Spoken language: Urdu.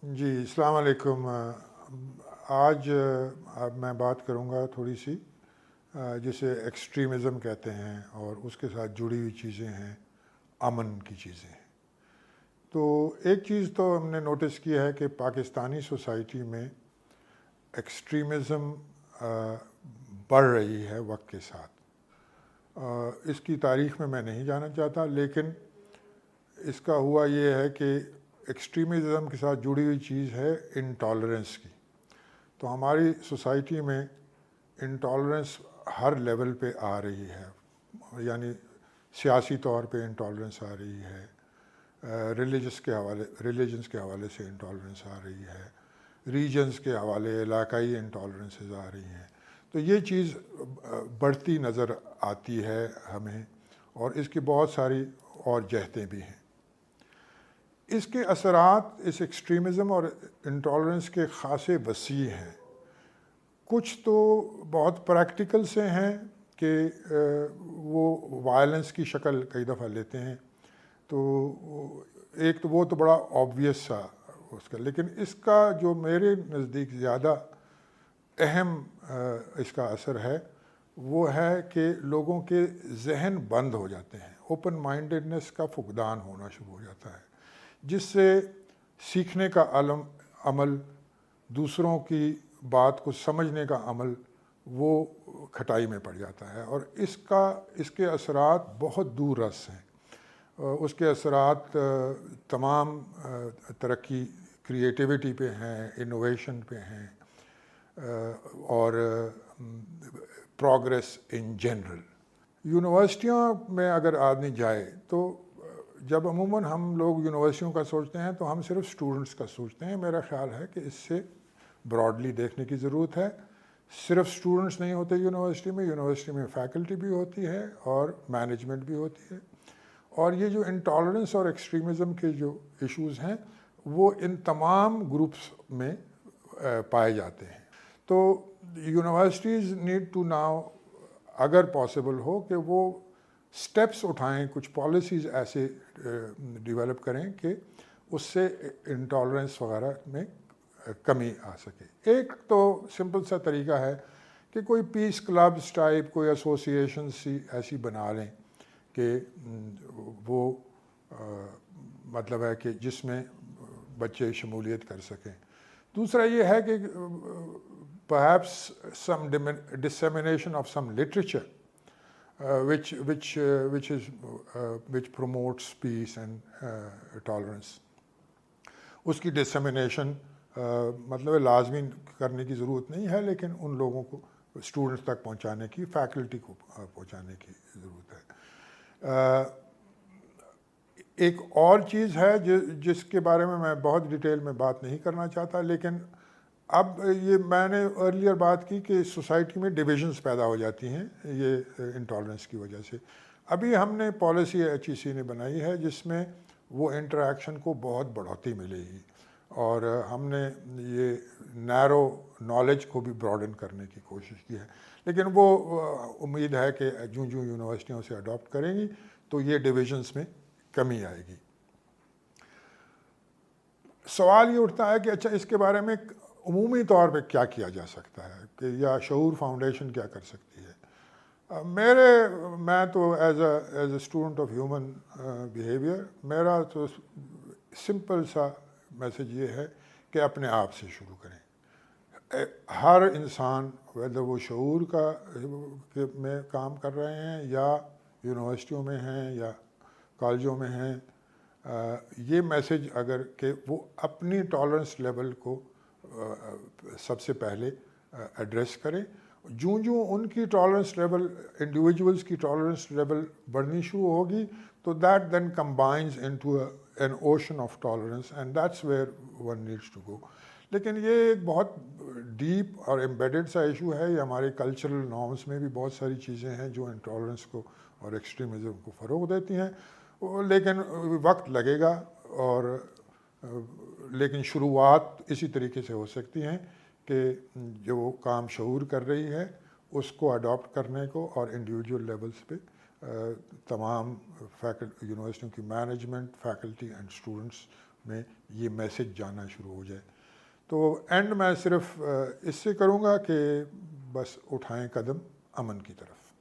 جی السلام علیکم۔ آج اب میں بات کروں گا تھوڑی سی جسے ایکسٹریمزم کہتے ہیں اور اس کے ساتھ جڑی ہوئی چیزیں ہیں، امن کی چیزیں ہیں۔ تو ایک چیز تو ہم نے نوٹس کیا ہے کہ پاکستانی سوسائٹی میں ایکسٹریمزم بڑھ رہی ہے وقت کے ساتھ۔ اس کی تاریخ میں نہیں جانا چاہتا، لیکن اس کا ہوا یہ ہے کہ ایکسٹریمزم کے ساتھ جڑی ہوئی چیز ہے انٹالرنس کی۔ تو ہماری سوسائٹی میں انٹالرنس ہر لیول پہ آ رہی ہے، یعنی سیاسی طور پہ انٹالرنس آ رہی ہے، ریلیجنس کے حوالے سے انٹالرنس آ رہی ہے، ریجنز کے حوالے علاقائی انٹالرنسز آ رہی ہیں۔ تو یہ چیز بڑھتی نظر آتی ہے ہمیں، اور اس کی بہت ساری اور جہتیں بھی ہیں۔ اس کے اثرات اس ایکسٹریمزم اور انٹالرنس کے خاصے وسیع ہیں۔ کچھ تو بہت پریکٹیکل سے ہیں کہ وہ وائلنس کی شکل کئی دفعہ لیتے ہیں۔ تو ایک تو وہ تو بڑا آبویس سا اس کا، لیکن اس کا جو میرے نزدیک زیادہ اہم اس کا اثر ہے وہ ہے کہ لوگوں کے ذہن بند ہو جاتے ہیں، اوپن مائنڈڈنس کا فقدان ہونا شروع ہو جاتا ہے، جس سے سیکھنے کا عمل، دوسروں کی بات کو سمجھنے کا عمل وہ کھٹائی میں پڑ جاتا ہے، اور اس کے اثرات بہت دور رس ہیں۔ اس کے اثرات تمام ترقی، کریٹیوٹی پہ ہیں، انوویشن پہ ہیں، اور پروگریس ان جنرل۔ یونیورسٹیوں میں اگر آدمی جائے تو جب عموماً ہم لوگ یونیورسٹیوں کا سوچتے ہیں تو ہم صرف اسٹوڈنٹس کا سوچتے ہیں۔ میرا خیال ہے کہ اس سے براڈلی دیکھنے کی ضرورت ہے۔ صرف اسٹوڈنٹس نہیں ہوتے یونیورسٹی میں فیکلٹی بھی ہوتی ہے اور مینجمنٹ بھی ہوتی ہے، اور یہ جو انٹالرنس اور ایکسٹریمزم کے جو ایشوز ہیں وہ ان تمام گروپس میں پائے جاتے ہیں۔ تو یونیورسٹیز نیڈ ٹو ناؤ، اگر پاسبل ہو، کہ وہ سٹیپس اٹھائیں، کچھ پالیسیز ایسے ڈیولپ کریں کہ اس سے انٹالرنس وغیرہ میں کمی آ سکے۔ ایک تو سمپل سا طریقہ ہے کہ کوئی پیس کلبز ٹائپ کوئی ایسوسیشنز ایسی بنا لیں کہ وہ مطلب ہے کہ جس میں بچے شمولیت کر سکیں۔ دوسرا یہ ہے کہ perhaps some dissemination of some literature which promotes peace and tolerance. اس کی ڈسیمینیشن مطلب لازمی کرنے کی ضرورت نہیں ہے، لیکن ان لوگوں کو اسٹوڈنٹس تک پہنچانے کی، فیکلٹی کو پہنچانے کی ضرورت ہے۔ ایک اور چیز ہے جس کے بارے میں بہت ڈیٹیل میں بات نہیں کرنا چاہتا، لیکن اب یہ میں نے ارلیئر بات کی کہ سوسائٹی میں ڈویژنز پیدا ہو جاتی ہیں یہ انٹالرنس کی وجہ سے۔ ابھی ہم نے پالیسی HEC نے بنائی ہے جس میں وہ انٹریکشن کو بہت بڑھوتی ملے گی، اور ہم نے یہ نیرو نالج کو بھی براڈن کرنے کی کوشش کی ہے، لیکن وہ امید ہے کہ جوں یونیورسٹیوں سے اڈاپٹ کریں گی تو یہ ڈویژنز میں کمی آئے گی۔ سوال یہ اٹھتا ہے کہ اچھا اس کے بارے میں عمومی طور پہ کیا کیا جا سکتا ہے، کہ یا شعور فاؤنڈیشن کیا کر سکتی ہے؟ میں تو as a student of human behaviour, میرا تو سمپل سا میسج یہ ہے کہ اپنے آپ سے شروع کریں۔ ہر انسان ویدر وہ شعور کا میں کام کر رہے ہیں یا یونیورسٹیوں میں ہیں یا کالجوں میں ہیں، یہ میسج اگر کہ وہ اپنی ٹالرنس لیول کو سب سے پہلے ایڈریس کریں، جوں ان کی ٹالرنس لیول، انڈیویجولس کی ٹالرنس لیول بڑھنی شروع ہوگی تو that then combines into an ocean of tolerance, and that's where one needs to go. لیکن یہ ایک بہت ڈیپ اور ایمبیڈڈ سا ایشو ہے، یہ ہمارے کلچرل نارمس میں بھی بہت ساری چیزیں ہیں جو انٹالرنس کو اور ایکسٹریمزم کو فروغ دیتی ہیں، لیکن وقت لگے گا، اور لیکن شروعات اسی طریقے سے ہو سکتی ہیں کہ جو کام شعور کر رہی ہے اس کو اڈاپٹ کرنے کو، اور انڈیویجول لیولز پہ تمام یونیورسٹیوں کی مینجمنٹ، فیکلٹی اینڈ اسٹوڈنٹس میں یہ میسج جانا شروع ہو جائے. تو اینڈ میں صرف اس سے کروں گا کہ بس اٹھائیں قدم امن کی طرف.